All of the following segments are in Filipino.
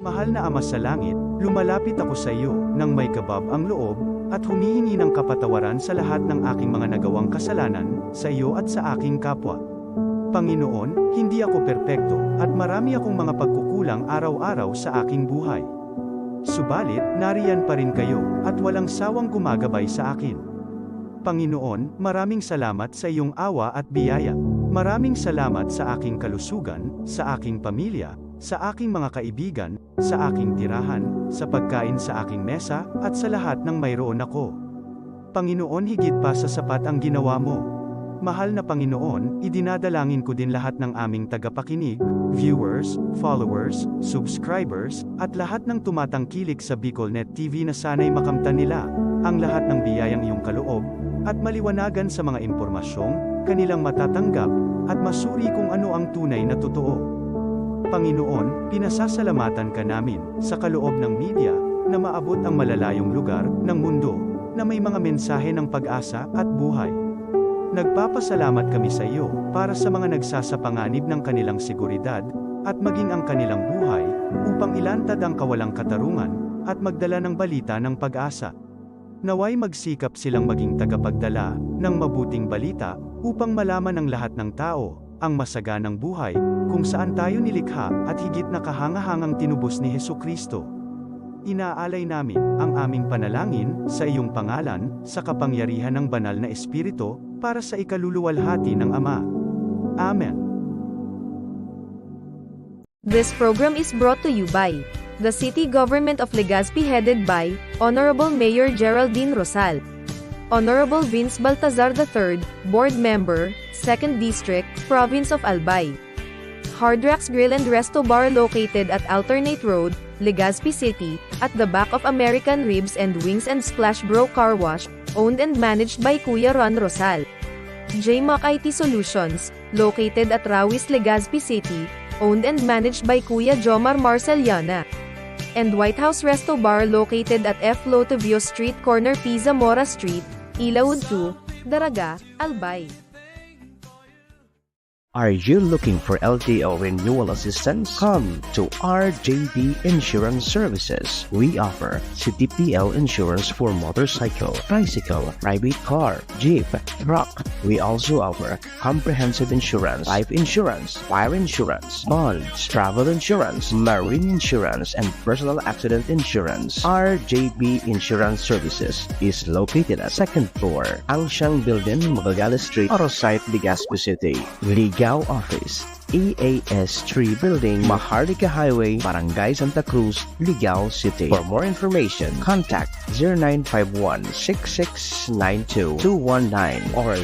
Mahal na Ama sa langit, lumalapit ako sa iyo, nang may kabab ang loob, at humihingi ng kapatawaran sa lahat ng aking mga nagawang kasalanan, sa iyo at sa aking kapwa. Panginoon, hindi ako perpekto, at marami akong mga pagkukulang araw-araw sa aking buhay. Subalit, nariyan pa rin kayo, at walang sawang gumagabay sa akin. Panginoon, maraming salamat sa iyong awa at biyaya. Maraming salamat sa aking kalusugan, sa aking pamilya, sa aking mga kaibigan, sa aking tirahan, sa pagkain sa aking mesa, at sa lahat ng mayroon ako. Panginoon, higit pa sa sapat ang ginawa mo. Mahal na Panginoon, idinadalangin ko din lahat ng aming tagapakinig, viewers, followers, subscribers, at lahat ng tumatangkilik sa BicolNet TV na sana'y makamtan nila ang lahat ng biyayang iyong kaloob, at maliwanagan sa mga impormasyong kanilang matatanggap, at masuri kung ano ang tunay na totoo. Panginoon, pinasasalamatan ka namin, sa kaloob ng media, na maabot ang malalayong lugar ng mundo, na may mga mensahe ng pag-asa at buhay. Nagpapasalamat kami sa iyo, para sa mga nagsasapanganib ng kanilang seguridad, at maging ang kanilang buhay, upang ilantad ang kawalang katarungan, at magdala ng balita ng pag-asa. Naway magsikap silang maging tagapagdala ng mabuting balita, upang malaman ng lahat ng tao ang masaganang buhay, kung saan tayo nilikha, at higit na kahangahangang tinubos ni Hesukristo. Inaalay namin ang aming panalangin sa iyong pangalan, sa kapangyarihan ng banal na Espiritu, para sa ikaluluwalhati ng Ama. Amen. This program is brought to you by the City Government of Legazpi, headed by Honorable Mayor Geraldine Rosal, Honorable Vince Baltazar III, Board Member, 2nd District, Province of Albay. Hard Rocks Grill and Resto Bar located at Alternate Road, Legazpi City, at the back of American Ribs and Wings and Splash Bro Car Wash, owned and managed by Kuya Ron Rosal. JMac IT Solutions, located at Rawis, Legazpi City, owned and managed by Kuya Jomar Marceliana. And White House Resto Bar located at F. Lotovio Street Corner Pisa Mora Street, Ilaud 2, Daraga, Albay. Are you looking for LTO renewal assistance? Come to RJB Insurance Services. We offer CTPL insurance for motorcycle, tricycle, private car, jeep, truck. We also offer comprehensive insurance, life insurance, fire insurance, bonds, travel insurance, marine insurance, and personal accident insurance. RJB Insurance Services is located at 2nd floor, Angsiang Building, Magallanes Street, Orosite, Legazpi City. Ligao Office, EAS 3 Building, Maharlika Highway, Barangay Santa Cruz, Ligao City. For more information, contact 0951-6692-219 or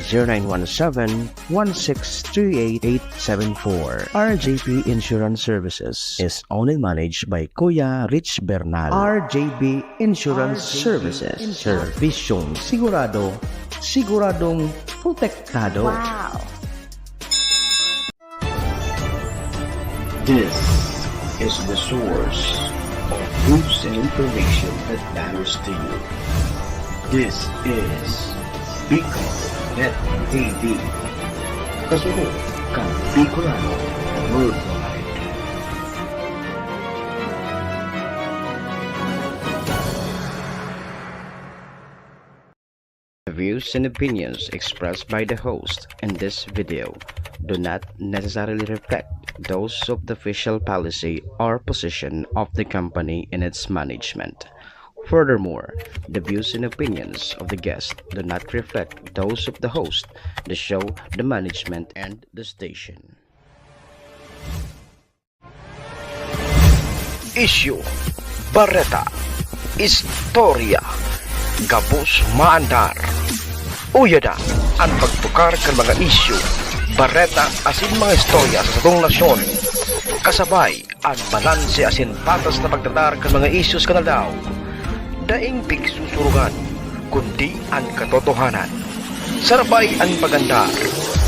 0917-1638874. RJP Insurance Services is owned and managed by Kuya Rich Bernal. RJB Insurance Services. Servisyong sigurado, siguradong protektado. Wow! This is the source of news and information that matters to you. This is BicolNet TV. Kasunod kang Bicolano Worldwide. The views and opinions expressed by the host in this video do not necessarily reflect those of the official policy or position of the company and its management. Furthermore, the views and opinions of the guest do not reflect those of the host, the show, the management, and the station. Isyu, Bareta, Istorya, Gabos Maandar. Uyada, ang pagtukar kan mga isyu, Bareta asin mga istorya sa satong nasyon. Kasabay, ang balanse asin patas na pagtatar kan mga isyus kanadaw. Daing pigsusurugan, kundi ang katotohanan. Sarabay ang pagandar,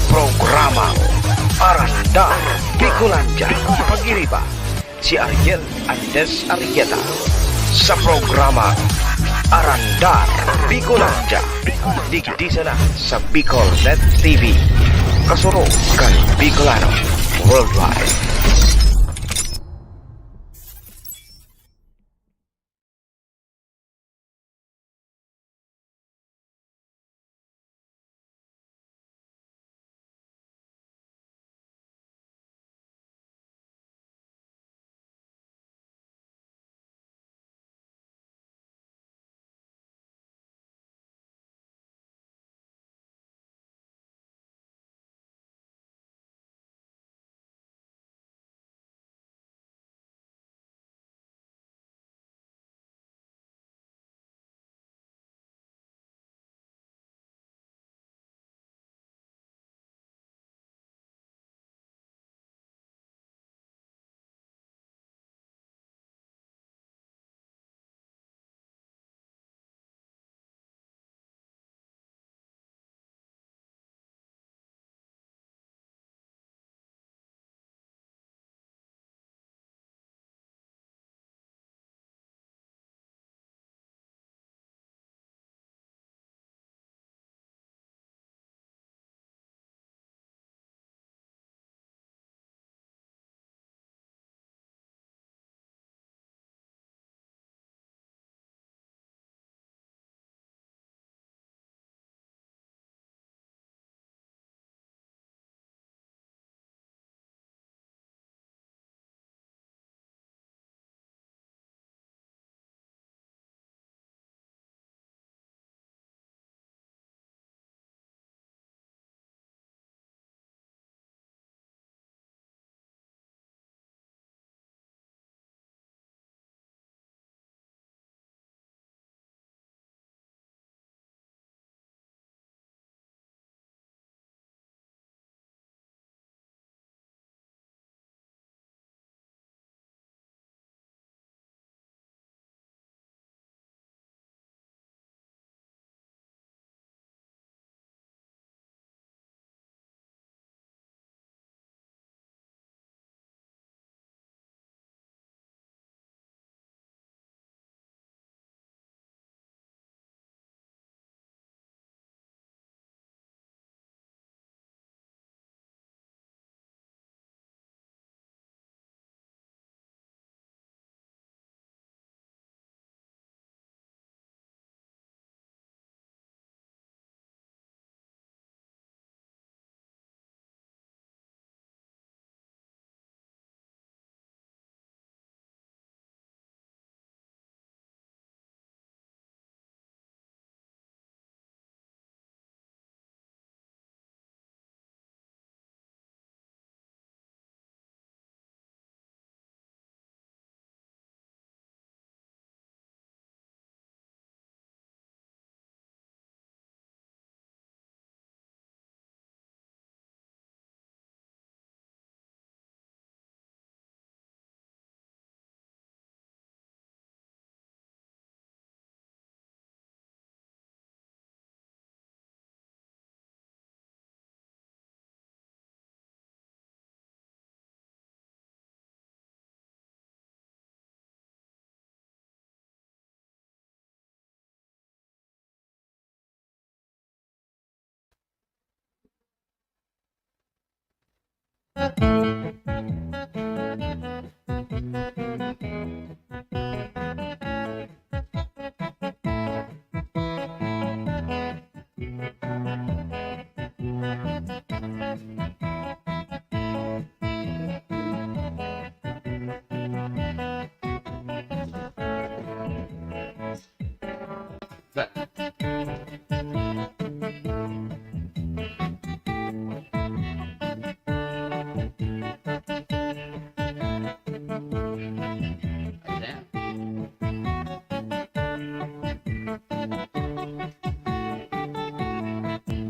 programa, Arandar, Bicolanja, Pag-iriba, si Ariel Andes Arrieta. Sa programa, Arandar, Bicolanja, digdisa na sa BicolNet TV. Kasuro kay Bicolano Worldwide.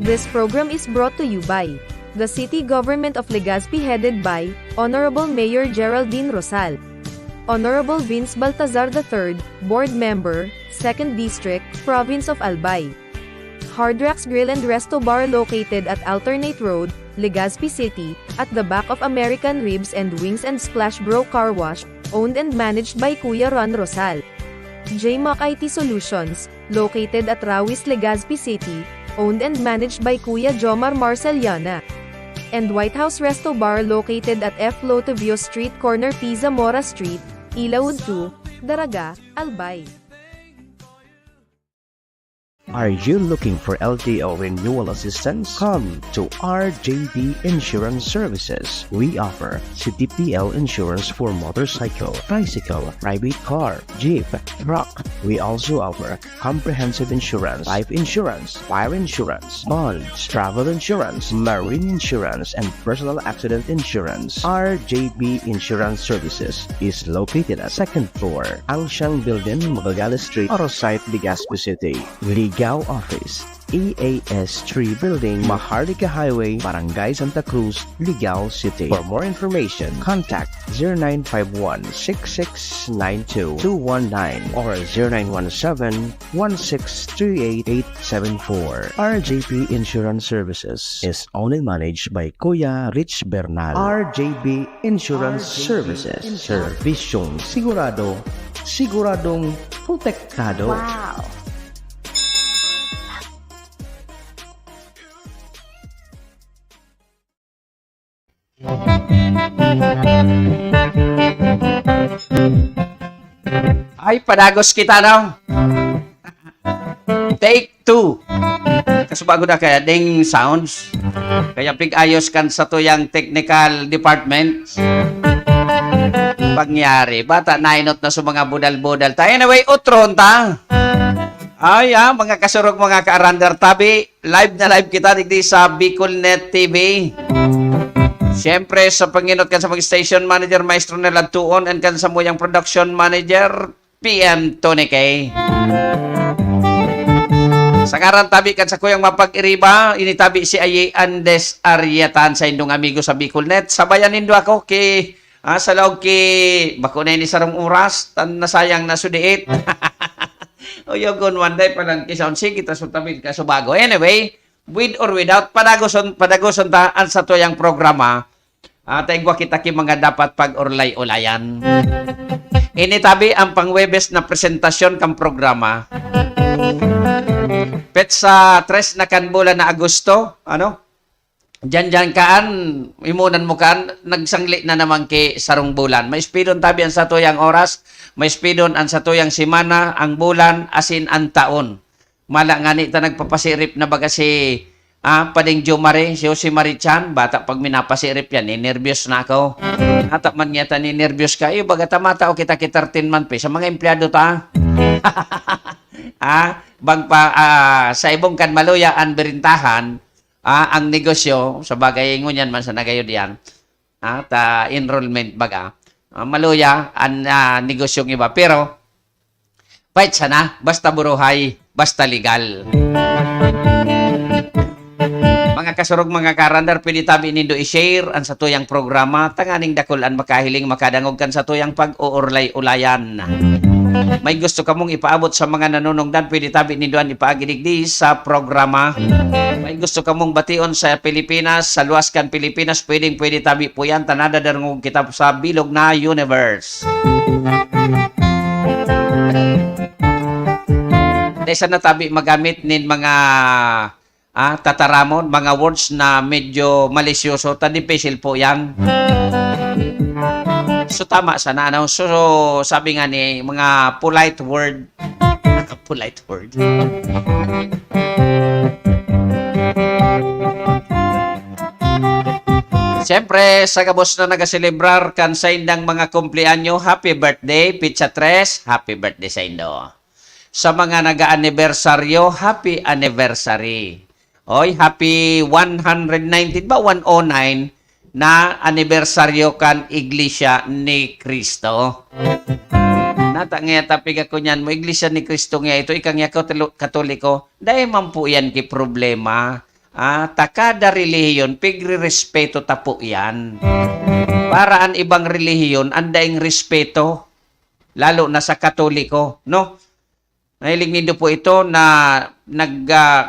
This program is brought to you by the City Government of Legazpi headed by Honorable Mayor Geraldine Rosal, Honorable Vince Baltazar III, Board Member, 2nd District, Province of Albay. Hard Rocks Grill and Resto Bar located at Alternate Road, Legazpi City, at the back of American Ribs and Wings and Splash Bro Car Wash, owned and managed by Kuya Ron Rosal. JMAC IT Solutions, located at Rawis, Legazpi City, owned and managed by Kuya Jomar Marceliana. And White House Resto Bar located at F. Lotavio Street Corner Pisa Mora Street, Ilaud 2, Daraga, Albay. Are you looking for LTO renewal assistance? Come to RJB Insurance Services. We offer CTPL insurance for motorcycle, bicycle, private car, jeep, truck. We also offer comprehensive insurance, life insurance, fire insurance, bonds, travel insurance, marine insurance, and personal accident insurance. RJB Insurance Services is located at 2nd floor, Angshang Building, Magallanes Street, Orosite, Legazpi City. Ligao Office, EAS 3 Building, Maharlika Highway, Barangay Santa Cruz, Ligao City. For more information, contact 0951-6692-219 or 0917-1638874. RJP Insurance Services is owned and managed by Kuya Rich Bernal. RJP Insurance Services. Servisyong sigurado, siguradong protektado. Wow. Ay, padagos kita no. Take 2. Kaso bago na kaya ding sounds. Kaya pig-ayos kan sa tuyang technical department. Pangyari, bata nainot na sa mga budal-budal. Anyway, utron ta. Ay, mga kasurog, mga ka-arandar tabi. Live na live kita digdi sa Bicolnet TV. Siyempre, sa panginot kan sa mga station manager, Maestro Nela Tuon, and kan sa muyang production manager, PM Tony K. Sa karan tabi kan sa kuyang mapag-iriba, initabi si Aye Andes Ariatan sa indong amigo sa Bicolnet. Sabayan nindo ako ki, sa laog ki, bako na ini sarong oras, tan nasayang nasudiit. O yogon one day, palang kisaon si kita sutabid ka so bago. Anyway, with or without, padagoson taan sa tuyang programa, taigwa kita ki mga dapat pag-urlay-ulayan. Initabi ang pangwebes na presentasyon kang programa. Pet sa 3 na kan bulan na Agosto, Diyan kaan, imunan mo kaan, nagsangli na naman ki sarong bulan. May spidon tabi ang sa tuyang oras, may spidon ang sa tuyang simana, ang bulan, asin ang taon. Mala nga ni ta nagpapasirip na baga si Pading Jomare, si Marichan, bata pag minapasirip yan, nervyos na ako. Atap man nga ta nervyos ka, baga tamata o kita 13 man pe, sa mga empleyado ta. Sa ibong kan maluya ang berintahan, ang negosyo, sa bagay ngunyan man sa nagayod yan, enrollment baga, maluya ang negosyong iba. Pero, pahit sana, basta buruhay, basta legal. Mga kasurog, mga karandar, pwede tabi nindo i-share ang sa tuyang programa, tanganing dakulan makahiling makadangog kan sa tuyang pag-uurlay-ulayan. May gusto ka mong ipaabot sa mga nanunungdan, pwede tabi nindoan ipaagidigdi sa programa. May gusto ka mong bation sa Pilipinas, sa luwas kan Pilipinas, pwede tabi po yan, tanada darungog kita sa bilog na universe. Dahil sa natabi magamit nin mga tataramon, mga words na medyo malisyoso, tadipisil po yan. So, tama sana. Ano? So, sabi nga ni, mga polite word. Polite word. Siyempre, sa kabos na nagaselebrar kan sa indang mga kumplianyo, happy birthday, Pizza Tres, happy birthday sa indo. Sa mga naga-anibersaryo, happy anniversary. Oy, happy 119 ba 109 na anibersaryo kan Iglesia ni Cristo. Nata nga tapig ako niyan mo Iglesia ni Cristo nga ito ikang yako Katoliko. Dahil man po yan ki problema. Takada relihiyon, pigre-respeto tapo yan. Para ang ibang relihiyon, andaing respeto, lalo na sa Katoliko, no? Nahiling nindo po ito na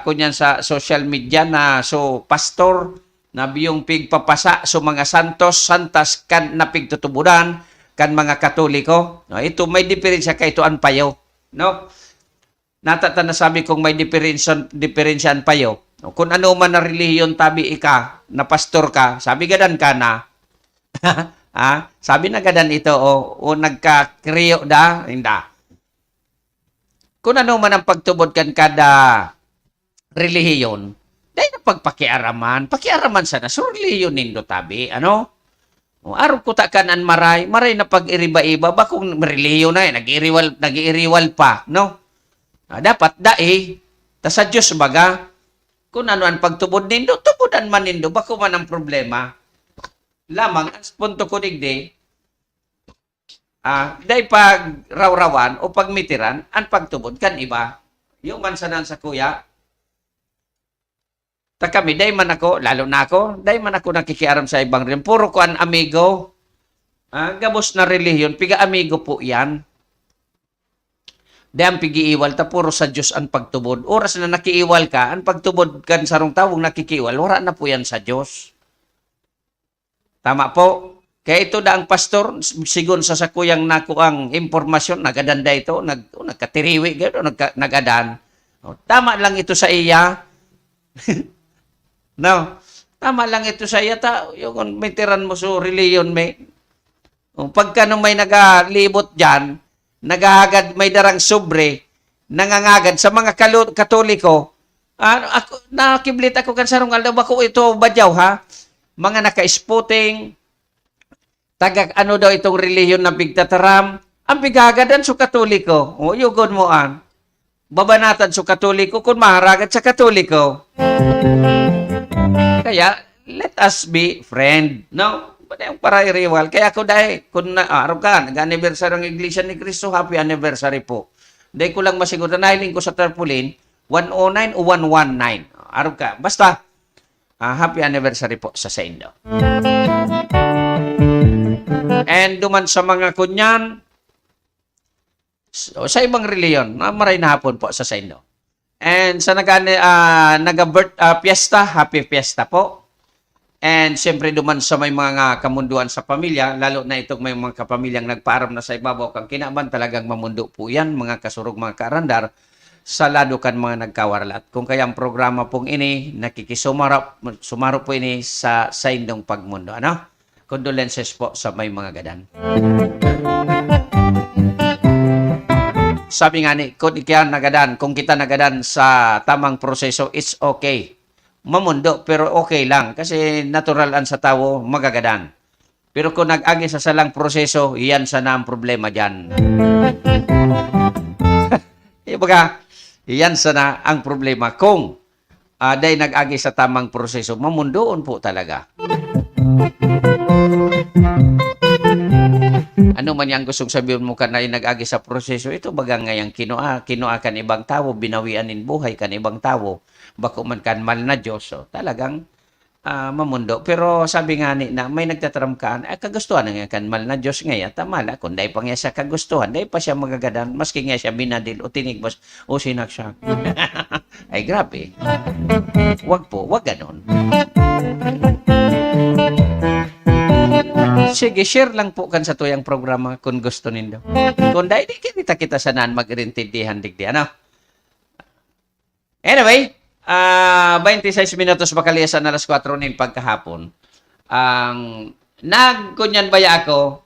kunyan sa social media na so pastor na biyong pigpapasa so mga santos, santas kan na pigtutuburan kan mga Katoliko. No, ito may diferensya kay ito an payo, no? Natata na sabi kong may diferensyan payo. Kung ano man na relihiyon tabi ika, na pastor ka, sabi gadan ka na. Sabi na gadan ito, o nagka-kriyo da, hindi. Kung ano man ang pagtubod kan kada relihiyon, dahil na pagpakiaraman sana, so relihiyon nindo tabi, ano? Araw ko takan maray na pag-iriba-iba, ba kung relihiyon na nag-iiriwal pa, no? Dapat ta sa Diyos baga, kung ano ang pagtubod nindo, tubudan man nindo, bako man ang problema. Lamang, ang punto ko digdi, dahil pag rawrawan o pagmitiran, ang pagtubod kan iba. Yung mansanan sa kuya, kami, dahil man ako, lalo na ako, dahil man ako nakikiaram sa ibang rin. Puro ko ang amigo, gabos na relihiyon, piga amigo po yan. Dahil ang pigiiwal, puro sa Diyos ang pagtubod. Oras na nakiiwal ka, ang pagtubod kan sarong tawong nakikiiwal, wala na po yan sa Diyos. Tama po. Kaya ito na ang pastor, sigon sa sakuyang naku ang impormasyon, nagadanda ito, nagkatiriwi, nagadan. Tama lang ito sa iya. No, tama lang ito sa iya. Yung may tiran mo so reliyon, may. Pagka nung may nagalibot dyan, nagahagad may darang sobre, nangangagad sa mga Katoliko, nakiblit ako kan sarong aldaw, bako ito badyaw ha? Mga naka-spotting, tagak ano daw itong relihiyon na bigtataram, ang bigagadan sa Katoliko. Yugod mo an. Babanatan sa Katoliko kung maharagad sa Katoliko. Kaya, let us be friend. No? Yung para iriwal. Kaya ako dahil, kung araw ka, nag-anniversary ng Iglesia ni Cristo, happy anniversary po. Dahil ko lang masiguro, nahiling ko sa tarpaulin, 109 o 119. Araw ka. Basta, happy anniversary po sa Saindo. And duman sa mga kunyan, sa ibang reliyon, maray na hapon po sa Saindo. And sa fiesta, happy fiesta po. And siyempre duman sa may mga kamunduan sa pamilya, lalo na itong may mga kapamilyang nagpaaram na sa ibabaw kang kinaban, talagang mamundo po yan, mga kasurog, mga kaarandar, sa lado kan mga nagkawarlat. Kung kaya ang programa pong ini, sumaro po ini sa Saindong Pagmundo. Ano? Condolences po sa may mga gadan. Sabi nga ni, kung kita nagadan sa tamang proseso, it's okay. Mamundo, pero okay lang. Kasi natural ang sa tao, magagadan. Pero kung nag-agi sa salang proseso, iyan sana ang problema dyan. Ibaga, iyan sana ang problema. Kung dahil nag-agi sa tamang proseso, mamundoon po talaga. Ano man yung gustong sabihin mo ka na nag-agi sa proseso, ito baga ngayang kinoa kan ibang tao, binawian in buhay kan ibang tao, bako man kan mal na Diyos, so, talagang mamundo. Pero sabi nga ni na may nagtataram ka, kagustuhan nga kan mal na Diyos ngayon, tamala, kung dahil pa nga siya kagustuhan, dahil pa siya magagadan, maski nga siya binadil o tinigmas o sinaksak. Ay grabe. Wag ganon. Sige, share lang po kan sa tuyang programa kung gusto nindo. Kung dahil di kita sanaan mag-irintindihan digdi. Ano? Anyway, 26 minutos bakaliasan alas 4 nin pagkahapon. Ang nagkunyan baya ako,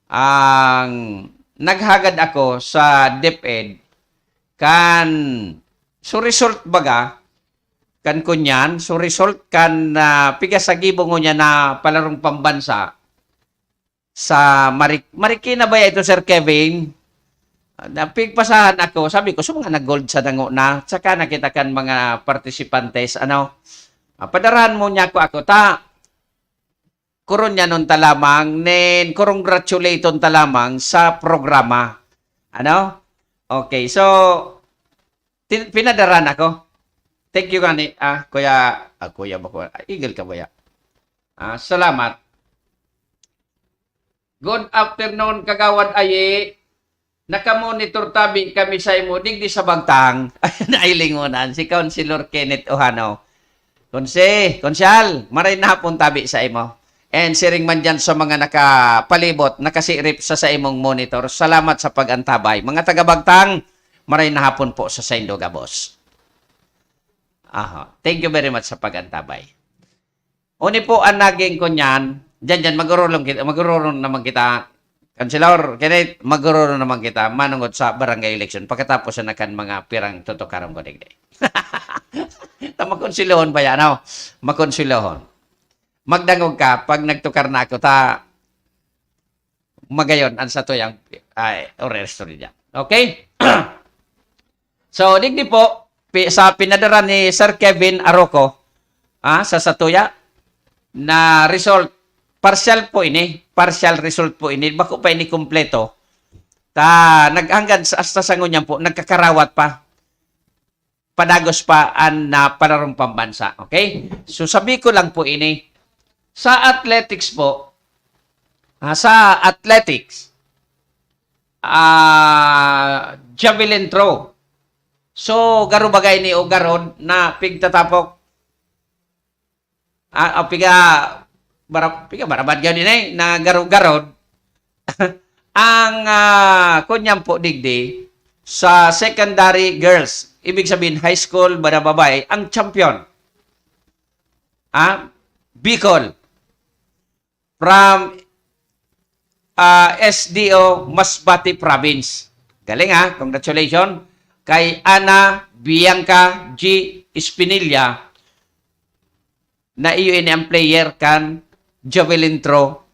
ang naghagad ako sa DepEd kan so result baga kan kunyan, so result kan pigasagibong niya na palarong pambansa sa Marikina ba ito, Sir Kevin? Napigpasahan ako, sabi ko, so mga nag-gold sa dango na, tsaka nakita kan mga partisipantes, padarahan mo niya ako, kuron niya nun talamang, congratulate on talamang sa programa. Okay, so, pinadaran ako. Thank you gani, kuya ba ko? Eagle ka ba ya? Salamat. Good afternoon, kagawad aye. Nakamonitor tabi kami sa imo, digdi sa bagtang. Nailingunan, si Councilor Kenneth Ohano. Konsyal, maray na hapon tabi sa imo. And siring man dyan sa mga nakapalibot, nakasirip sa imong monitor. Salamat sa pag-antabay. Mga taga-bagtang, maray na hapon po sa Saindoga, boss. Thank you very much sa pag-antabay. Uni po ang naging kunyan, dyan, magurulong naman kita. Councilor, Kenneth, magurulong naman kita, manungot sa barangay election, pagkatapos na kan mga pirang tutukarong ko digdi. Makonsilohon ba yan, Makonsilohon. Magdangog ka, pag nagtukar na ako, magayon, ang sa tuyang, oral story dyan. Okay? So, digdi po, sa pinadara ni Sir Kevin Aroco, sa Satuya, na result, partial result po ini, bako pa ini kompleto, naghanggan hasta sa ngunyan po, nagkakarawat pa, padagos pa ang palarong pambansa. Okay? So, sabi ko lang po ini, sa athletics po, javelin throw. So, garo bagay ni o garod na pigtatapok. Piga barabad gani na garod. Ang kunyang po digdi sa secondary girls, ibig sabihin high school bada babae, ang champion. Bicol from SDO Masbate Province. Galing congratulations kay Ana Bianca G. Espinilla na iyo ang player kan javelin throw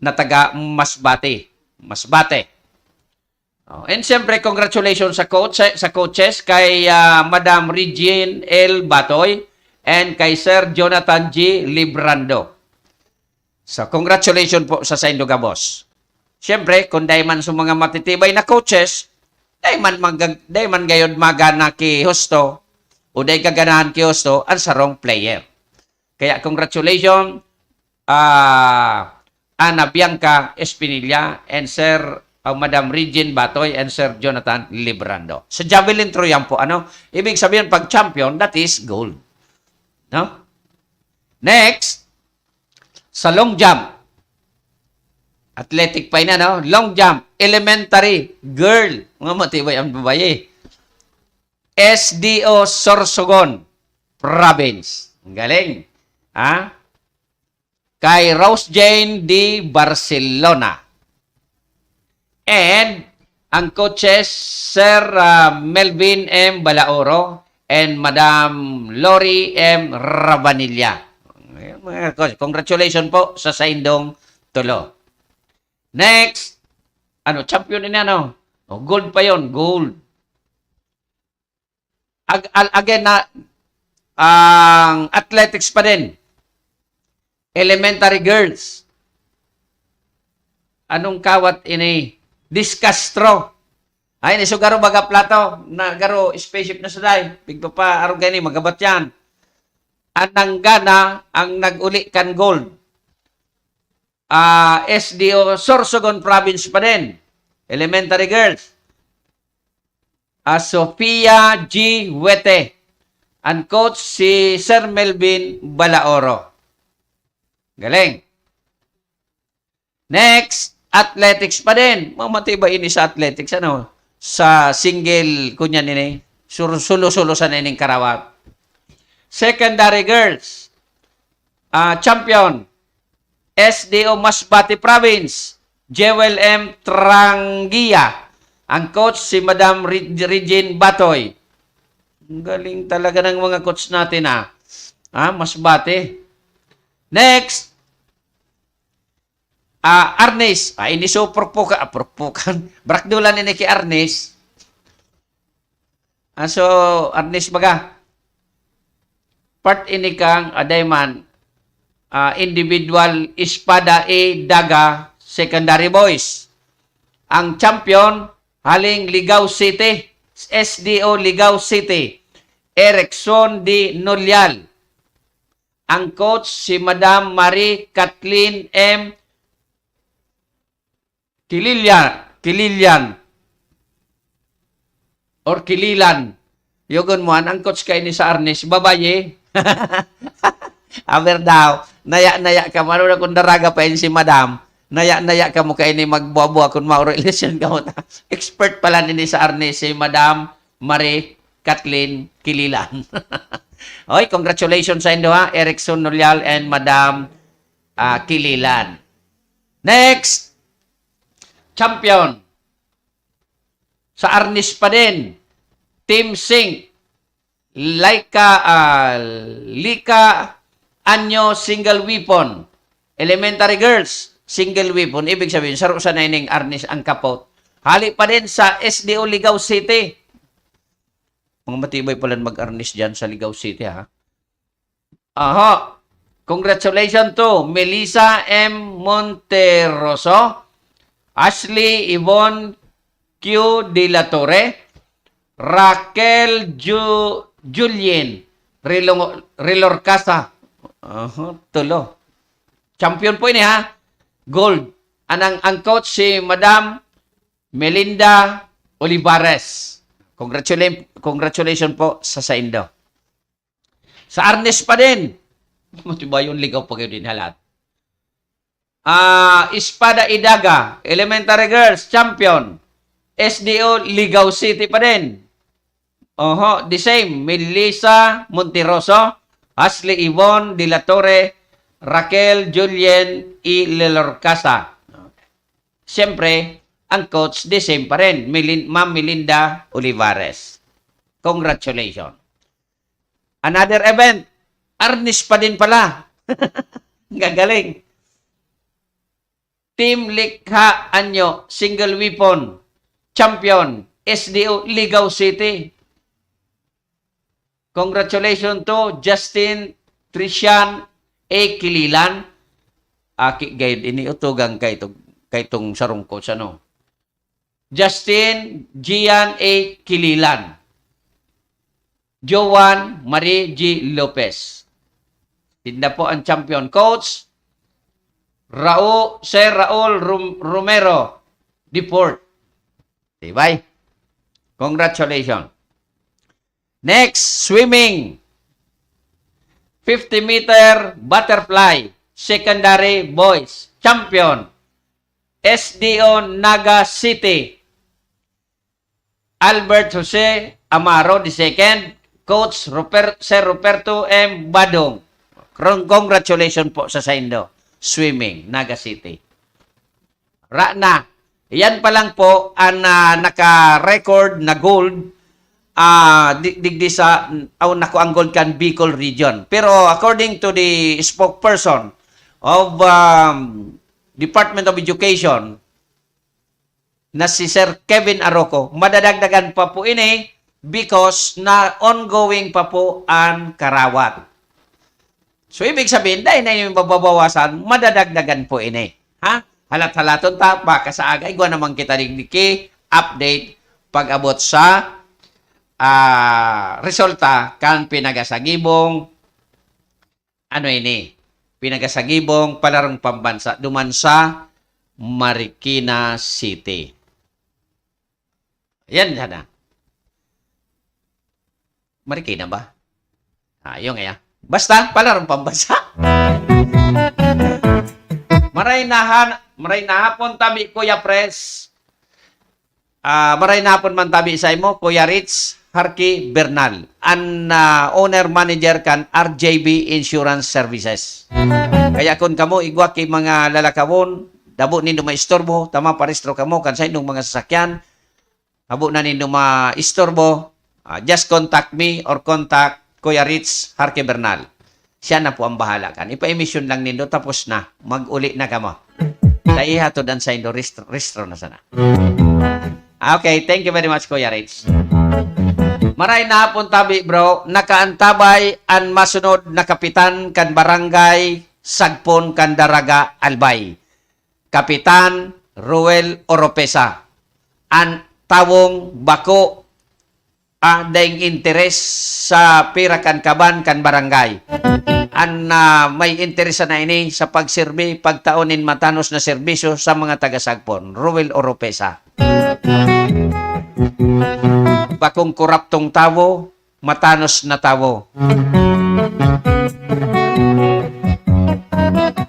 na taga Masbate. And siyempre, congratulations sa coaches kay Madam Regine L. Batoy and kay Sir Jonathan G. Librando. So, congratulations po sa Saindoga, boss. Siyempre, kung dahil man sa mga matitibay na coaches, dahil man gayod magana ki Husto, o dahil kaganahan ki Husto, ang sarong player. Kaya, congratulations, Ana Bianca Espinilla and Sir Madam Regine Batoy and Sir Jonathan Librando. Sa javelin throw yan po, ibig sabihin, pag champion, that is gold. No? Next, sa long jump. Athletic pa ina, long jump. Elementary girl. Mga matibay ang babae. SDO Sorsogon Province. Ang galing. Kay Rose Jane D. Barcelona. And ang coaches, Sir Melvin M. Balaoro and Madam Lori M. Rabanilla. Mga coach, congratulations po sa Saindong Tulo. Next, champion niya, gold pa yon, gold. Again ang athletics pa din. Elementary girls. Anong kawat ini? Discus throw. Ay, ni garo baga plato, na garo spaceship na saday. Bigto pa, araw gani, magabat yan. Ananggana ang nag-uli kan gold. SDO Sorsogon Province pa din. Elementary girls. Sofia G. Wete. And coach si Sir Melvin Balaoro. Galing. Next, athletics pa din. Mamatibay ini sa athletics. Sa single, kunyan ini, sulo-sulo sa nining karawat. Secondary girls. Champion. SDO Masbate Province. Jewel M. Trangia. Ang coach si Madam Regine Batoy. Ang galing talaga ng mga coach natin Masbate. Next. Arnis. Ini so perpukan. Brakdulan ini ki Arnis. So, Arnis baga. Part ini kang adayman individual Espada E Daga Secondary Boys. Ang champion haling Ligao City, SDO Ligao City, Erickson D. Nulial. Ang coach si Madam Marie Kathleen M. Kililian. Or Kililan. Yogon mo, ang coach kay ni sa Arnes, babaye. Aber daw, naya ka, marunong kung daraga pa yun si Madam, naya ka mo kay ni magbuwa-buwa kung ma-relation ka mo. Expert pala ni sa Arnes si Madam Marie Kathleen Kililan. Okay, congratulations sa inyo Erickson Nulial and Madam Kililan. Next, champion. Sa Arnis pa din, Team Sync, Lika Anyo Single Weapon, Elementary Girls, Single Weapon, ibig sabihin, saro sa naning Arnis ang kapot. Hali pa din sa SDO Ligao City. Mga matibay pala mag-Arnis dyan sa Ligao City, Congratulations to Melissa M. Monteroso, Ashley Yvonne Q. De La Torre, Raquel Julien Rilorcasa. Tulo. Champion po ini Gold. Ang coach si Madam Melinda Olivares. Congratulations po sa Saindo. Sa Arnes pa din. Matiba yung ligaw pa kayo din halat. Espada Idaga, Elementary Girls, Champion. SDO Ligao City pa din. The same. Melissa Monteroso, Ashley Yvonne De La Torre, Raquel Julien E. Lelorcasa. Siyempre, ang coach, the same pa rin. Ma'am Melinda Olivares. Congratulations. Another event. Arnis pa din pala. Gagaling. Team Likha Anyo, Single Weapon, Champion, SDO Ligao City. Congratulations to Justin Trishan A. Kililan. Guide, iniutugang kay itong sarong coach, Justin Gian A. Kililan. Joan Marie G. Lopez. Tinda po ang champion. Coach, Sir Raul Romero Deport. Diba? Congratulations. Next, swimming. 50-meter butterfly. Secondary boys. Champion. SDO Naga City. Albert Jose Amaro, II. Coach Sir Roberto M. Badong. Congratulations po sa Saindo. Swimming, Naga City. Rana. Yan pa lang po ang naka-record na gold digdi sa naku ang gold kan Bicol region. Pero according to the spokesperson of Department of Education na si Sir Kevin Aroco, madadagdagan pa po ini because na ongoing pa po ang karawat. So, ibig sabihin, dahil na yung mababawasan, madadagdagan po ini. Halat-halaton ta, baka sa agay, gwa naman kita digdiki, update, pag-abot sa resulta, kan pinagasagibong, pinagasagibong, palarong pambansa, duman sa Marikina City. Yan na. Marikina ba? Yung basta, palarong pambansa. Maray nahapon tabi, Kuya Pres. Maray nahapon man tabi sa imo, Kuya Ritz. Harky Bernal, an owner manager kan RJB Insurance Services. Kaya kung kamo igwa kay mga lalakawon, dabo nindo maistorbo, tama parehistro kamo kan sa inyong mga sasakyan, habo na nindo maistorbo, just contact me or contact Kuya Rich Harky Bernal. Siya na po ang bahala kan. Ipa-emission lang nindo tapos na, mag-uli na kamo. Dahil hatod ang sa indo restro na sana. Okay, thank you very much Kuya Rich. Maray na hapon tabi bro, nakaantabay ang masunod na kapitan kan barangay Sagpon kan Daraga Albay. Kapitan Ruel Oropesa. Ang tawong bako daing interes sa pira kan kaban kan barangay. Ang may interes na ini sa pagserbi, pagtaonin matanos na serbisyo sa mga taga-Sagpon. Ruel Oropesa. Bakong koraptong tawo, matanos na tawo.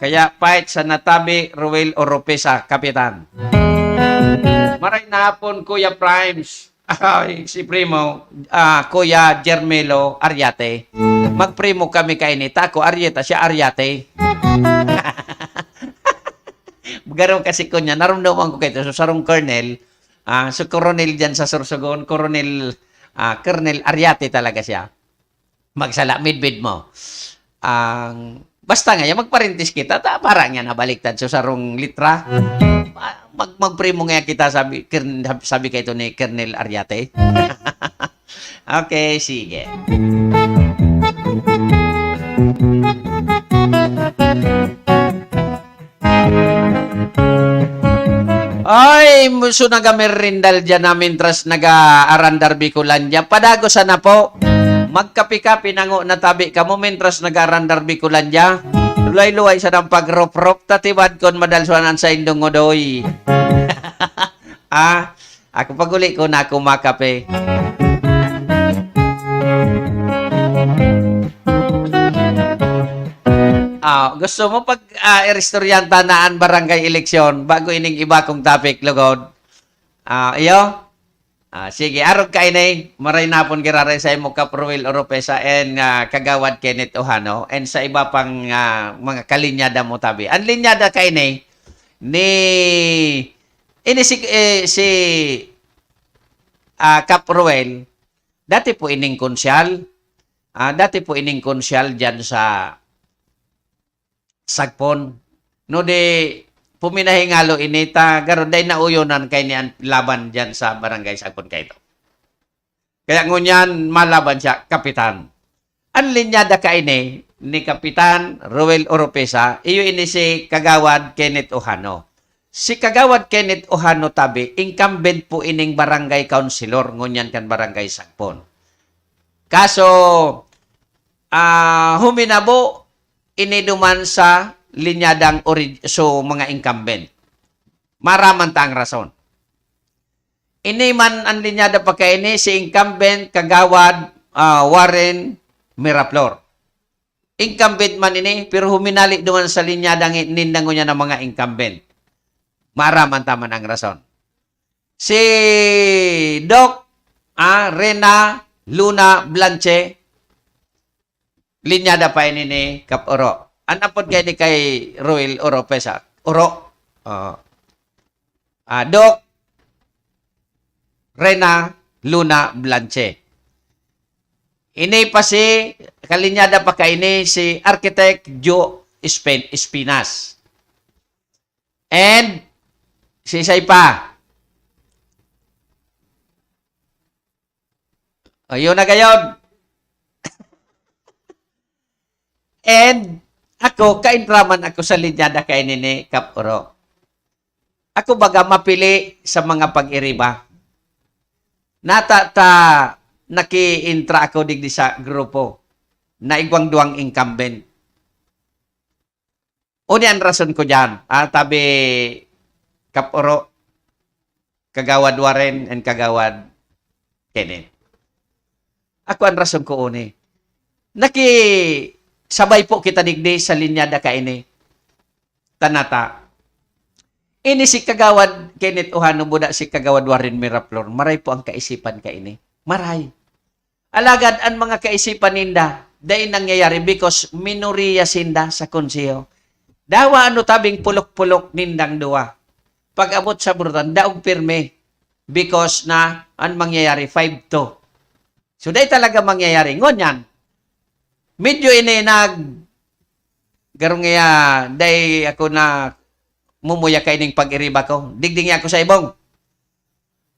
Kaya pahit sa natabi, Ruel Oropesa, Kapitan. Maray na hapon, Kuya Primes. Ay, si Primo, Kuya Jermelo Ariate. Magprimo kami kay nita. Ako Arieta, siya Ariate. Ganoon kasi ko niya, naramdaman ko kayo. So, sarong Colonel, so Coronel dyan sa Sorsogon, Colonel Ariate talaga siya. Magsala, midbid mo. Basta nga, magparintis kita, parang nga nabaliktad. So, sarong litra, magprimo nga kita, sabi kayo ito ni Colonel Ariate. Okay, sige. Ay, muso nagamerindal dyan namin tras nag-arandar Bicolandia. Padago sana po. Magkapi-kapi nango natabi ka mo mentras nag-arandar Bicolandia. Luay-luay sa ng pag-rop-rop. Tatibad kon madalsuanan sa indong ngodoy. Ako paguli ko na ako makape. Gusto mo pag irestoryanta naan barangay eleksyon bago ining iba kong topic lugod. Iyo? Sige, arog ka inay. Maray napon giraray sa imo Kap Ruel Oropesa and Kagawad Kenneth Ohano and sa iba pang mga kalinyada mo tabi. Ang linyada ka inay ini si Kap Ruel dati po ining konsyal. Dati po ining konsyal dyan sa Sagpon. No de puminahingalo inita garon day nauyonan kay ni laban diyan sa barangay Sagpon kay ito. Kaya ngunyan malaban siya kapitan. Ang linyada ka ini ni Kapitan Ruel Oropesa, iyo ini si Kagawad Kenneth Ohano. Si Kagawad Kenneth Ohano tabi incumbent po ining barangay councilor ngunyan kan barangay Sagpon. Kaso huminabo iniduman sa linyadang mga incumbent. Maraman ta ang rason. Ini man ang linyada pa kay ini si incumbent Kagawad Warren Miraflor. Incumbent man ini pero huminali duman sa linyadang inindango niya ng mga incumbent. Maraman ta man ang rason. Si Doc Rena Luna Blanche linyada pa ini ni Kap Oro. Anapod kay ni kay Ruel Oropesa. Oro. Doc Rena Luna Blanche. Ini pa si kalinyada pa kay ni si Architect Joe Espinas. And si Saipa. Ayun na gayon. And ako, kaintraman ako sa linyada kay ni Kap Oro. Ako baga mapili sa mga pag-iriba. Naki-intra ako digdi sa grupo na igwang duwang incumbent. Uni ang rason ko dyan. Tabi Kap Oro, Kagawad Warren, and Kagawad Kenneth. Ako ang rason ko uni. Sabay po kita digdi sa linyada ka ini. Tanata. Ini si Kagawad Kenneth Ohano buda si Kagawad Warren Miraflor. Maray po ang kaisipan ka ini. Maray. Alagad ang mga kaisipan ninda, dahil nangyayari because minoriya sinda sa konseho. Dawa ano tabing pulok-pulok nindang duwa. Pag abot sa burutan, daog pirme because na ang mangyayari 5-2. So dahil talaga mangyayari. Ngunyan, medyo ini garong nga dahil ako na mumuya kay ning pag-iriba ko. Digding ako sa ibong.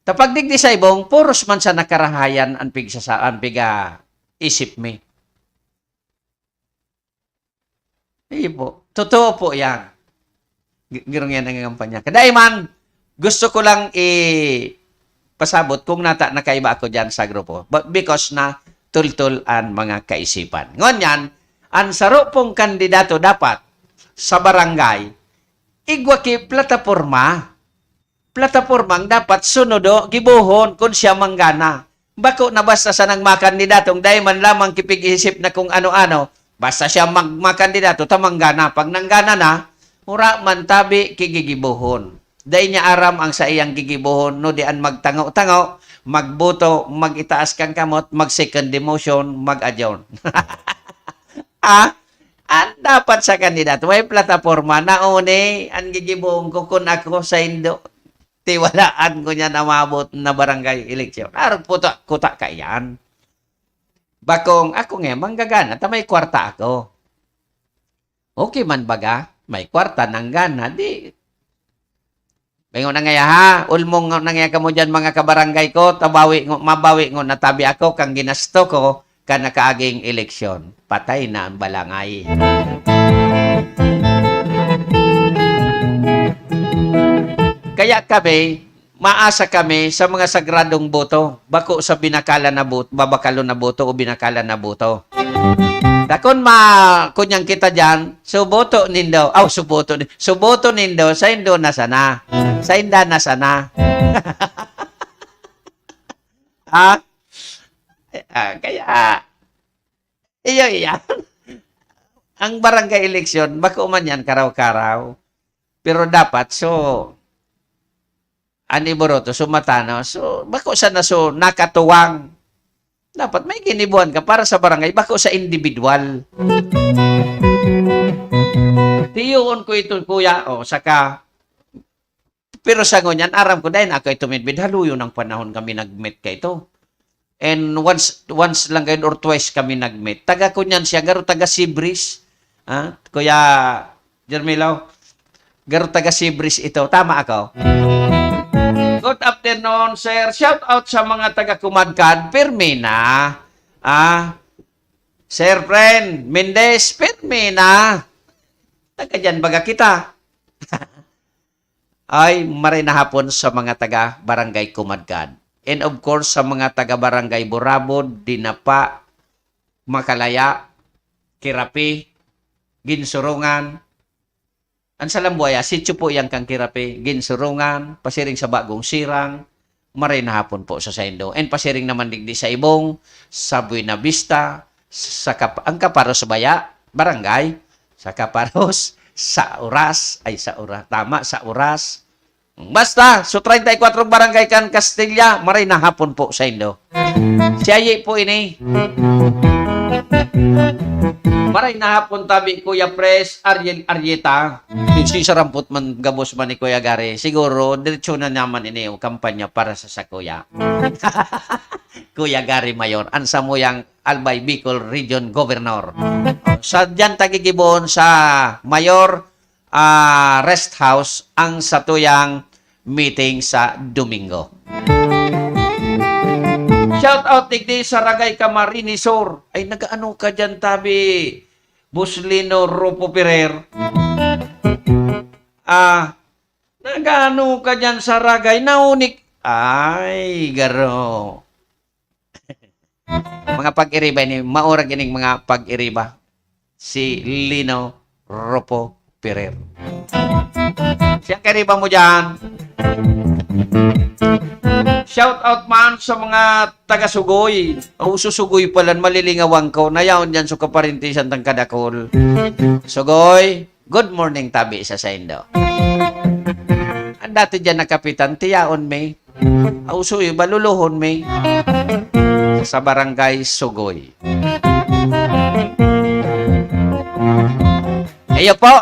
Tapag digdi sa ibong, puros man sa nakarahayan ang piga isip me. Po. Totoo po yan. Girong yan ang kampanya. Kaday man, gusto ko lang pasabot kung nakaiba ako dyan sa grupo. But because na tultul ang mga kaisipan. Ngunyan, ang sarupong kandidato dapat sa barangay, igwaki plataforma. Plataformang dapat sunodo, gibuhon kung siya manggana. Bako na basta sa nang makandidatong dahil man lamang kipig-isip na kung ano-ano, basta siya makandidato, tamanggana. Pag nanggana na, ura man tabi kigigibuhon. Dahil niya aram ang sa iyang gigibuhon, no dian magtangaw-tangaw, magboto, magitaas kang kamot, mag-second demotion, mag-adjourn. Ang dapat sa kandidato, may plataforma na une, ang gigibuhon ko kung ako sa Indo, tiwalaan ko niya na mabot na barangay eleksyon. Araw kuta ka yan. Bakong ako nga, manggagana, may kwarta ako. Okay man baga, may kwarta ng gana, di. Bayo na nga ha, ulmong na nga ka mo dyan mga kabarangay ko, mabawi ngo natabi ako, kang ginasto ko, ka nakaaging eleksyon. Patay na ang balangay. Kaya kami, maasa kami sa mga sagradong boto, bako sa binakala na boto, babakalo na boto o binakala na boto. Dakon kunyang kita dyan, suboto nindo, suboto nindo, sa indo na sana. Sa inda na sana. Kaya, iya. Ang barangay eleksyon, bako man yan karaw-karaw. Pero dapat, aniboroto, sumatano, bako sana nakatuwang. Dapat may ginibuan ka para sa barangay, bako sa individual. Tiyoon ko ito, kuya, saka, pero sa ngunyan, aram ko dahil ako ito midbid, haluyo ng panahon kami nag-meet ka ito. And once lang kayo or twice kami nag-meet. Taga ko niyan siya, garo taga Sibris. Kuya Jermilaw, garo taga Sibris ito. Tama ako? Good afternoon, sir. Shout out sa mga taga-Kumadkad. Pirmi na. Sir friend, Mendez, pirmi na. Taga dyan baga kita. Ay, maray na hapon sa mga taga-barangay Kumadkad. And of course, sa mga taga-barangay Burabod, Dinapa, Makalaya, Kirapi, Ginsurungan. Ang salambuaya, sityo po yan kang Kirapi, Ginsurungan, pasiring sa Bagong Sirang, maray na hapon po sa Saindo. And pasiring naman digdi sa Ibong, sa Buena Vista, ang Kaparos Baya, barangay, sa Kaparos, sa Oras, sa Oras. Basta, 34 barangay kan Castilla, maray na hapon po sa Indo. Siya po ini. Maray na hapon tabi Kuya Pres, Ariel Arieta. Si sarampot man gabos man ni Kuya Gary. Siguro, diretso na naman ini yung kampanya para sa Kuya. Kuya Gary Mayor, ansa mo yang Albay Bicol Region Governor. Sa dyan tagigibon sa Mayor Rest House ang satuyang meeting sa Domingo. Shout out digdi sa Ragay Camarinesor. Ay nagaano ka dyan tabi Buslino Rupo Pirer. Nagaano ka dyan sa Ragay naunik. Ay garo. Mga pag-iriba ni maurag ining mga pag-iriba si Lino Ropo Pirer. Siyang kariba mo dyan. Shout out man sa mga taga-Sugoy. Susugoy pala, malilingawang ko. Nayaon dyan sa kaparintisan ng Kadakol. Sugoy, good morning tabi sa Saindo. Ang dati dyan na kapitan, tiyaon may. Ausuyo, baluluhon may. sa Barangay Sugoy. Ayo po,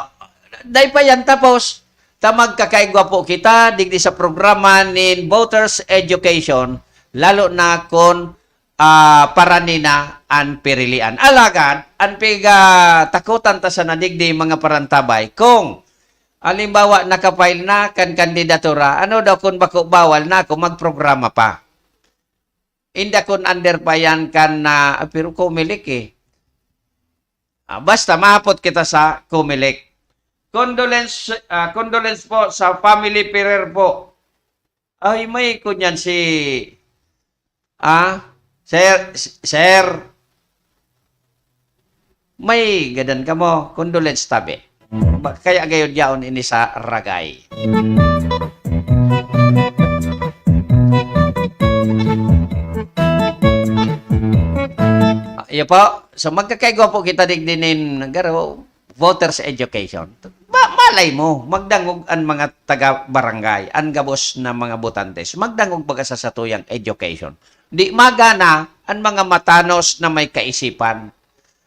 dahil pa yan tapos, magkakaigwa po kita digdi sa programa ni Voters Education, lalo na kung para nina ang pirilian. Alagad, ang takutan ta sa nadigdi mga parantabay, kung halimbawa nakapile na kan kandidatura, ano daw kung bako bawal na kung magprograma pa. Hindi kung under pa yan kan na, pero kumilik eh. Basta mahapot kita sa kumilik. Condolence po sa family Ferrer po. Ay, may kunyan si Sir, may gadan ka mo, condolence tabi. Kaya gayon yaon ini sa ragay. Iyo po, so magkakaigwa po kita digdinin voters education. Malay mo, magdangog ang mga taga-barangay, ang gabos na mga botantes, magdangog baga sa satuyang education. Di magana ang mga matanos na may kaisipan.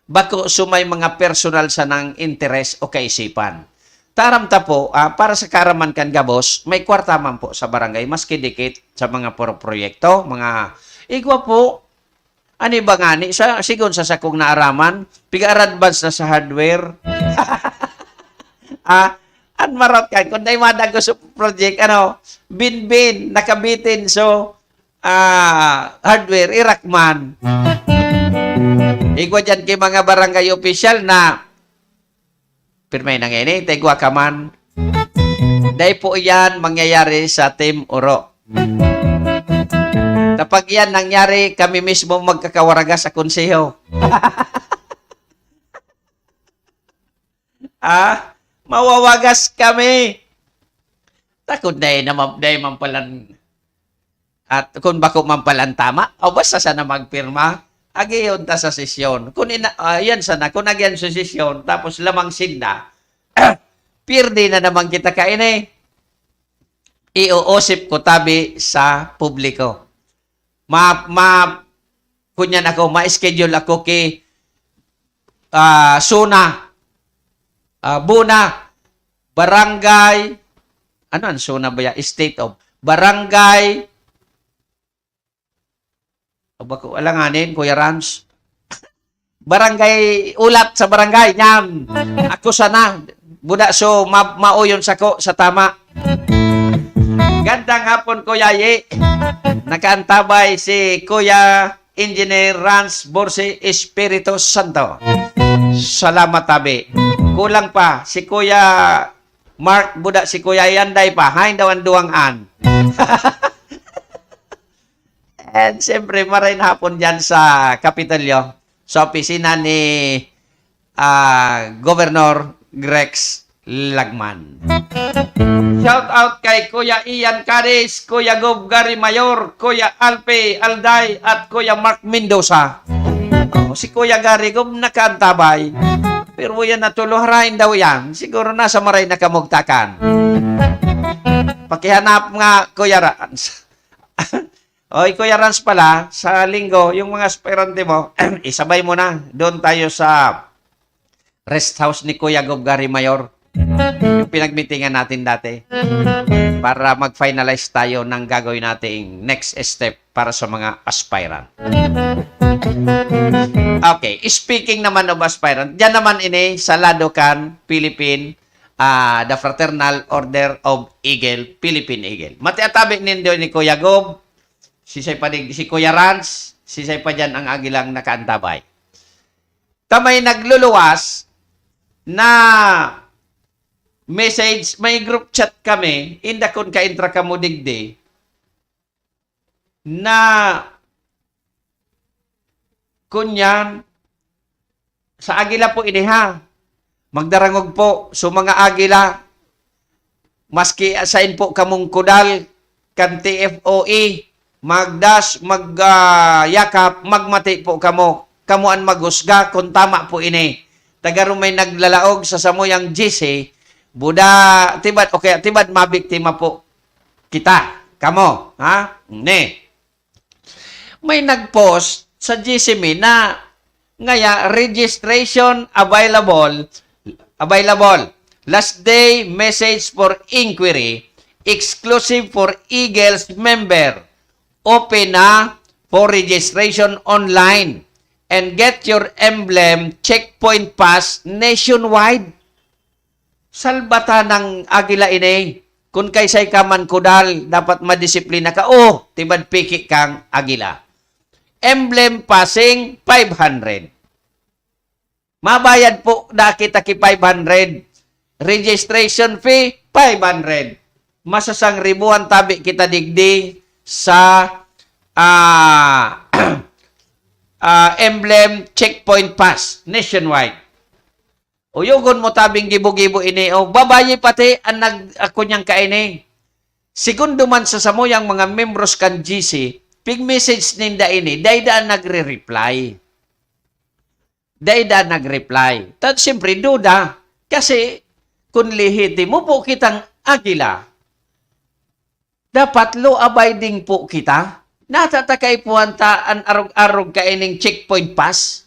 Bako sumay mga personal sa nang interes o kaisipan. Taramta po, para sa karaman kan gabos, may kwarta man po sa barangay, maski dikit sa mga proyekto, mga igwa po. Ano ba nga ni? Sigon sa sakong naaraman, piga-advance na sa hardware. An marot ka. Kung tayo madag ko sa project, bin-bin, nakabitin. So, hardware, irakman. Igwa dyan kay mga barangay official na pirmay na ngayon, tegwa ka man. Dahil po yan mangyayari sa Team Uro. Kapag yan nangyari, kami mismo magkakawaraga sa konseho. Mawawagas kami. Takot dahil mampalan. At kung bako mampalan tama, o basta sana magpirma, agiyon ta sa sesyon. Kung yan sana, kung nagyan sa sesyon, tapos lamang sinda, pirdi na naman kita kain iuusip ko tabi sa publiko. Kunyan ako, ma-schedule ako kay Suna, Buna, Barangay, ano ang Suna ba ya? State of Barangay, bako alanganin, Kuya Rams. Barangay, ulat sa barangay, nyam. Ako sana, buda so, mauyon sa ko, sa tama. Gandang hapon, Kuya Ye. Nakaantabay si Kuya Engineer Rans Borse Espiritu Santo. Salamat tabi. Kulang pa si Kuya Mark buda si Kuya Yanday pa. Hain daw ang duwangan. And siyempre maray hapon dyan sa Kapitolyo sa opisina ni Governor Grex Lagman. Shout out kay Kuya Ian Caris, Kuya Gob Gary Mayor, Kuya Alpe Alday at Kuya Mark Mendoza. Si Kuya Gary Gob nakaantabay. Pero yan natuluharain daw yan. Siguro nasa maray nakamugtakan. Pakihanap nga Kuya Rans. Oy, Kuya Rans pala, sa linggo, yung mga aspirante mo, isabay mo na. Doon tayo sa rest house ni Kuya Gob Gary Mayor. Yung pinagmitingan natin dati para mag-finalize tayo ng gagawin nating next step para sa mga aspirant. Okay, speaking naman of aspirant, dyan naman ini sa Ladocan, Philippine, the Fraternal Order of Eagle, Philippine Eagle. Matiatabi nindo ni Kuya Gob, si Kuya Rans, sisay pa dyan ang agilang nakaantabay. Tamay nagluluwas na message, may group chat kami, inda kun ka-intra ka mo digdi, na kunyan, sa agila po iniha, magdarangog po, so mga agila, maski assign po kamong kudal, kan TFOE, magdash, magyakap, magmati po kamo an magusga, kung tama po ini. Tagaro may naglalaog sa samuyang GC, buda, tibad mabiktima po kita, kamo, ha? Ne. May nagpost sa GCME na ngaya registration available. Last day message for inquiry exclusive for Eagles member. Open na for registration online and get your emblem checkpoint pass nationwide. Salbata ng Agila ini. Kung kaysay ka man kudal, dapat madisiplina ka. Oh, tibad piki kang Agila. Emblem passing 500. Mabayad po na kita ki 500. Registration fee 500. Masasang ribuan tabi kita digdi sa emblem checkpoint pass nationwide. O yugon mo tabing gibo-gibo ini. O babayi pati ang ako niyang kaini. Segundo man sa samuyang mga membros kan GC, pig message ninda ini, dayda nagre-reply. Dayda nag-reply. Tad siyempre duda. Kasi kung lihiti mo po kitang Agila, dapat law-abiding po kita. Natatakay po ang arog-arog kaining checkpoint pass.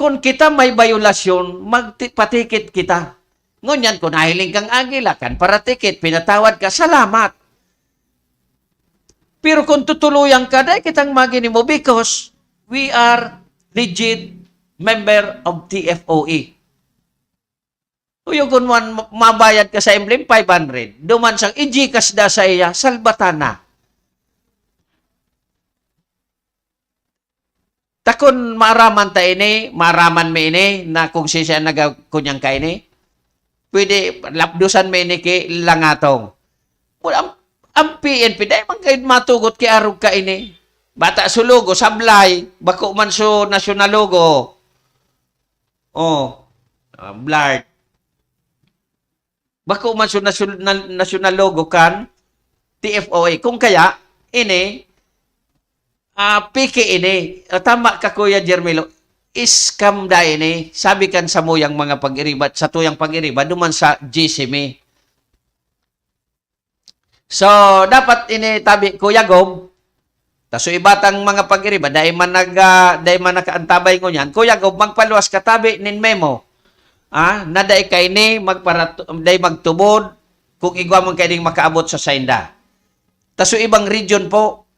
Kung kita may violasyon, magpatikit kita. Ngunyan, kung nahiling kang Agila, kan para tikit, pinatawad ka, salamat. Pero kung tutuluyan ka, dahil kitang magini mo because we are legit member of TFOE. Uyo kung mabayad ka sa emblem, 500. Duman sang ijikas da sa iya, salbatana. Takon maaraman ta ini, maaraman me ini, na kung siya nagakunyang ka ini, pwede lapdusan me ini ki langatong. Ang PNP, dahil man kayo matugot ki arog ka ini. Bata sulugo, sablay, bako man so nasyonal logo. Oh, blart. Bako man so nasyonal logo kan, TFOA. Kung kaya, ini, piki ini, tama ka Kuya Jermelo, scam da ini, sabi kan sa muyang mga pag-iriba, sa tuyang pag-iriba, duman sa GCME. So, dapat ini tabi Kuya Gob, taso ibatang mga pag-iriba, dahil man nakaantabay ko yan, Kuya Gob, magpaluwas ka tabi nin memo, na dahil ka ini, dahil magtubod, kung igwa mong kaining makaabot sa sainda. Taso ibang region po,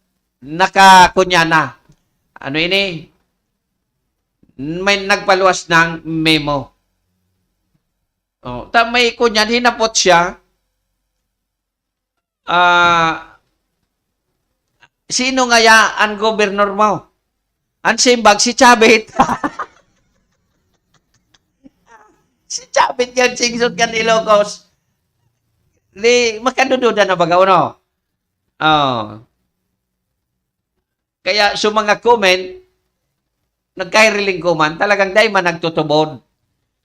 nakakunya na. Ano ini? May nagpaluwas ng memo. Oh, may kunyan, hinapot siya. Sino nga ya ang gobernur mo? Ang simbag, si Chabit. Si Chabit yan, singsot kan Ilocos. Makadududa na baga, no? Oh. Kaya sa mga comment, nagkairiling ko man, talagang dahil man nagtutubod.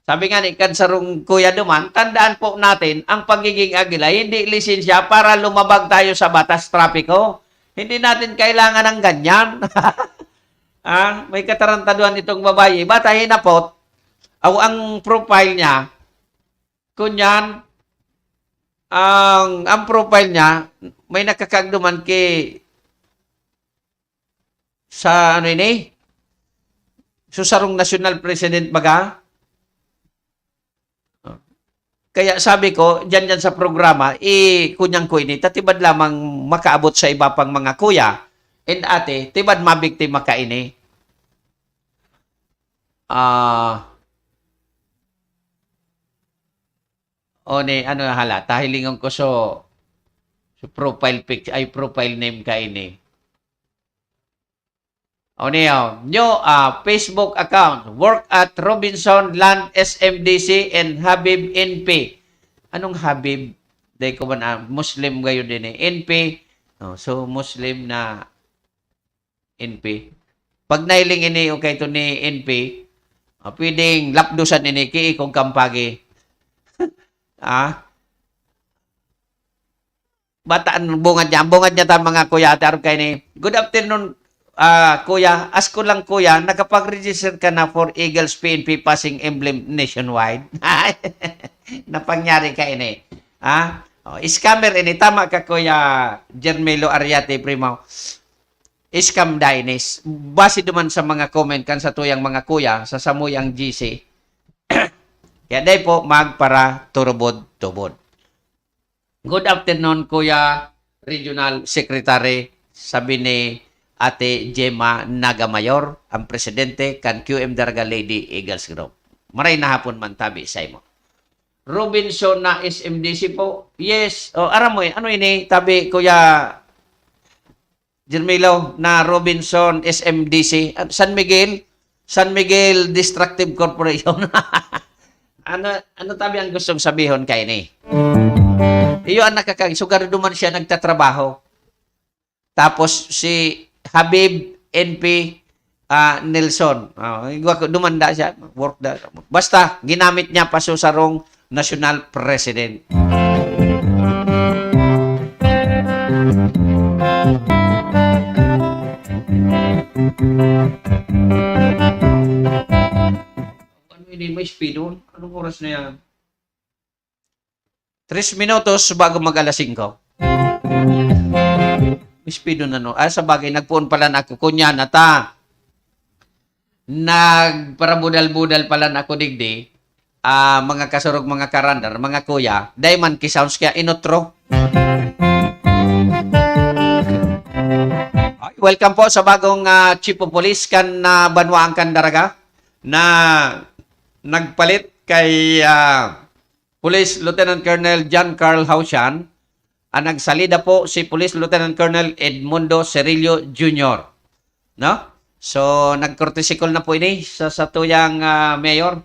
Sabi nga ni Kansarong Kuya Duman, tandaan po natin, ang pagiging Agila, hindi lisensya para lumabag tayo sa batas trapiko. Hindi natin kailangan ng ganyan. May katarantaduhan itong babae. Bata hinapot, ang profile niya, kunyan, ang profile niya, may nakakagduman sa ano ini? Susarong national president baga? Kaya sabi ko, dyan sa programa, kunyang ko ini, tatibad lamang makaabot sa iba pang mga kuya and ate, tibad mabiktima ka ini. Ano halata, hilingon ko so profile picture, ay profile name ka ini. New Facebook account, work at Robinson Land SMDC and Habib NP. Anong Habib? Dahil ko man, Muslim gayon din eh. NP, so Muslim na NP. Pag nailing ini, okay ito ni NP, pwedeng lapdusan ini, kung kampagi. Bataan, bungad niya ta mga kuya, at kay ni, good afternoon, kuya, ask ko lang kuya, nakapag-register ka na for Eagles PNP passing emblem nationwide? Napangyari ka ini. Scammer ini. Tama ka Kuya Jermelo Ariate Primo. scam dinis. Base duman sa mga comment kan sa tuyang mga kuya sa samuyang GC. Kaya day po magpara turubod-tubod. Good afternoon, Kuya Regional Secretary, sabi ni Ate Gemma Nagamayor, ang presidente kan QM Daraga Lady Eagles Group. Maray na hapon man tabi sa imo. Robinson na SMDC po. Yes. O, aram mo ano ini? Tabi, Kuya Jermilo na Robinson SMDC. San Miguel Destructive Corporation. ano tabi ang gustong sabihon kay ni? Iyo ang sugar duman siya nagtatrabaho. Tapos si Habib NP Nelson. Dumanda siya. Basta, ginamit niya pa sa sarong national president. Ano ini? May speedo? Anong oras na yan? 3 minutos bago mag-alas 5. May speedo na no. Sa bagay, nagpuon pala na ako. Kunya na ta. Nagparabudal-budal pala na ako digdi. Mga kasurog, mga karandar, mga kuya. Dayman kisounds kaya inotro. Welcome po sa bagong Chief of Police kan Banwaang Candaraga na nagpalit kay Police Lieutenant Colonel John Carl Hausian. Ang nagsalida po si Police Lieutenant Colonel Edmundo Cerillo Jr. No? So, nag-courtesy call na po ini sa tuyang mayor.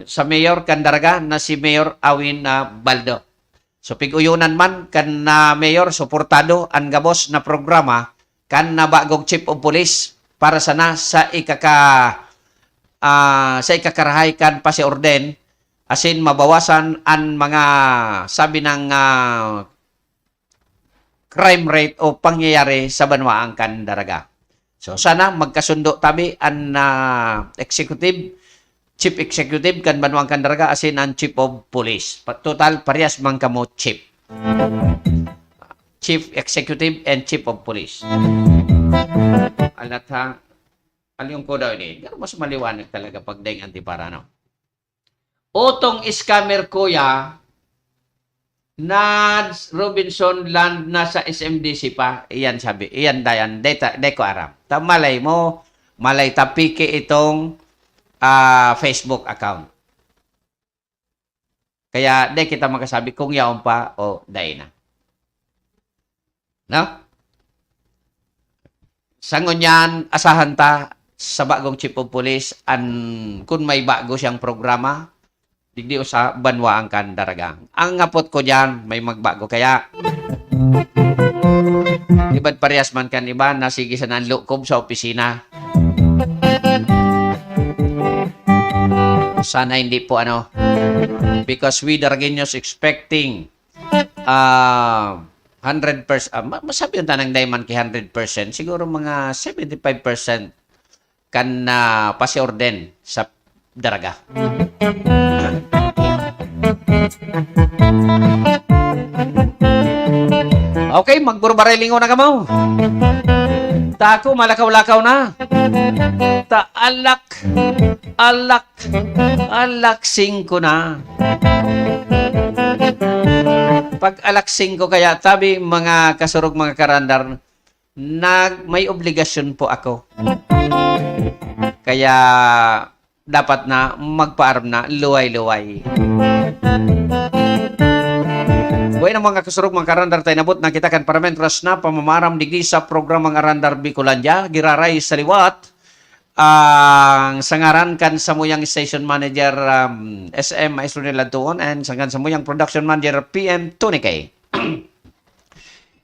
Sa Mayor Candaraga na si Mayor Awin Baldo. So, pig-uyunan man kan Mayor, suportado ang gabos na programa kan na bagong Chief of Police para sana sa ikakarahay kan pasiorden asin mabawasan ang mga sabi ng crime rate o pangyayari sa Banwaang Candaraga. So, sana magkasundo tabi ang Chief Executive kan Banwaang Candaraga asin ang Chief of Police. Total, parehas man kamo Chief. Chief Executive and Chief of Police. Alatha, alyong ko daw ini. Pero mas maliwanag talaga pag daing antiparano. Otong scammer kuya na Robinson Land na sa SMDC pa. Iyan sabi. Iyan dayan. Day ko aram. Malay mo, malay tapike itong Facebook account. Kaya di kita makasabi kung yaon pa o day na. No? Sangon yan, asahan ta sa bagong Chief of Police kung may bago siyang programa digdi sa Banwaang Candaraga. Ang ngapot ko diyan may magbago kaya ibad parehas man kan iba na sige sa nanlukob sa opisina. Sana hindi po because we Daragueños expecting 100%, masabi yung tanang dayman ki 100%, siguro mga 75% kan pasiorden sa Daraga. Okay, magburbarelingo na kamo. Tako, malakaw-lakaw na. Alak 5 na. Pag alak 5 kaya, tabi mga kasurog, mga karandar, may obligasyon po ako. Kaya, dapat na magpa-arm na luway-luway. Buhay ng mga kasurog, mga karandar, tayo nabot na kita kan paramentras na pamamaram digdi sa programang Arandar Bicolandia, giraray sa liwat, ang sangaran kan samuyang station manager SM Maestro Nilantuon and sangan samuyang production manager PM Tony K.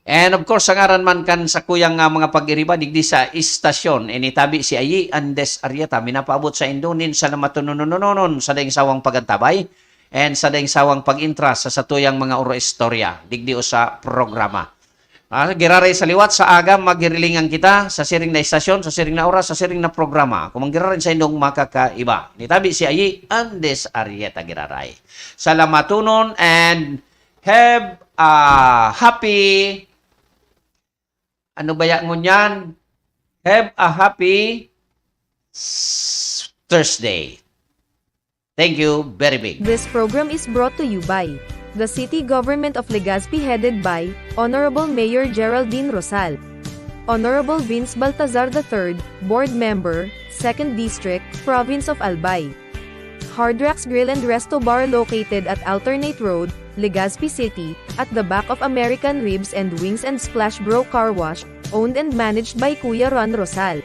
And of course, sangaran man kan sa kuyang mga pag-iriba digdi sa istasyon. Initabi si Ayi Andes Arieta, minapaabot sa Indonin sa namatununununon sa daing sawang pagantabay and sa daing sawang pag-intra sa satuyang mga oro istorya digdi o sa programa. Giraray sa liwat sa aga magirilingan kita sa siring na istasyon, sa siring na oras, sa siring na programa. Kung manggiraray sa indong makakaiba. Nitabi si Ayi Andes Arieta giraray. Salamatunon and have a happy Ano ba yan ngunyan? Have a happy Thursday. Thank you very big. This program is brought to you by the City Government of Legazpi headed by Honorable Mayor Geraldine Rosal, Honorable Vince Baltazar III, Board Member, 2nd District, Province of Albay. Hard Rocks Grill and Resto Bar located at Alternate Road, Legazpi City, at the back of American Ribs and Wings and Splash Bro Car Wash, owned and managed by Kuya Ron Rosal.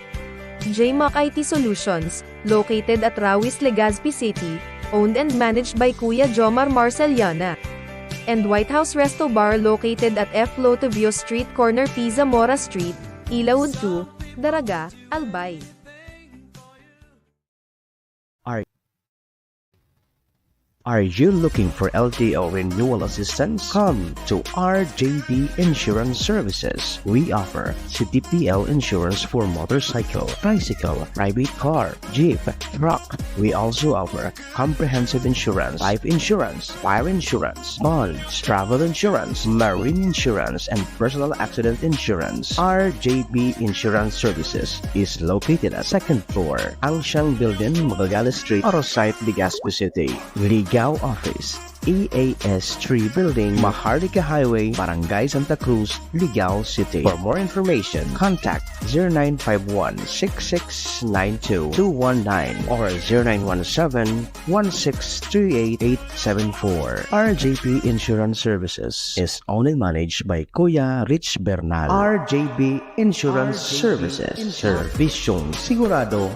JMAC IT Solutions, located at Rawis, Legazpi City, owned and managed by Kuya Jomar Marceliana. And White House Resto Bar located at F. Lotavio Street Corner P. Zamora Street, Ilaud 2, Daraga, Albay. Are you looking for LTO renewal assistance? Come to RJB Insurance Services. We offer CTPL insurance for motorcycle, bicycle, private car, jeep, truck. We also offer comprehensive insurance, life insurance, fire insurance, bonds, travel insurance, marine insurance, and personal accident insurance. RJB Insurance Services is located at 2nd floor, Angshang Building, Magallanes Street, Orosite, Legazpi City. Ligao Office, EAS 3 Building, Maharlika Highway, Barangay Santa Cruz, Ligao City. For more information, contact 0951-6692-219 or 0917-1638874. RJP Insurance Services is owned and managed by Kuya Rich Bernal. RJB Insurance Services. Servisyong siguradong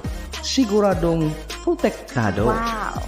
protektado. Wow.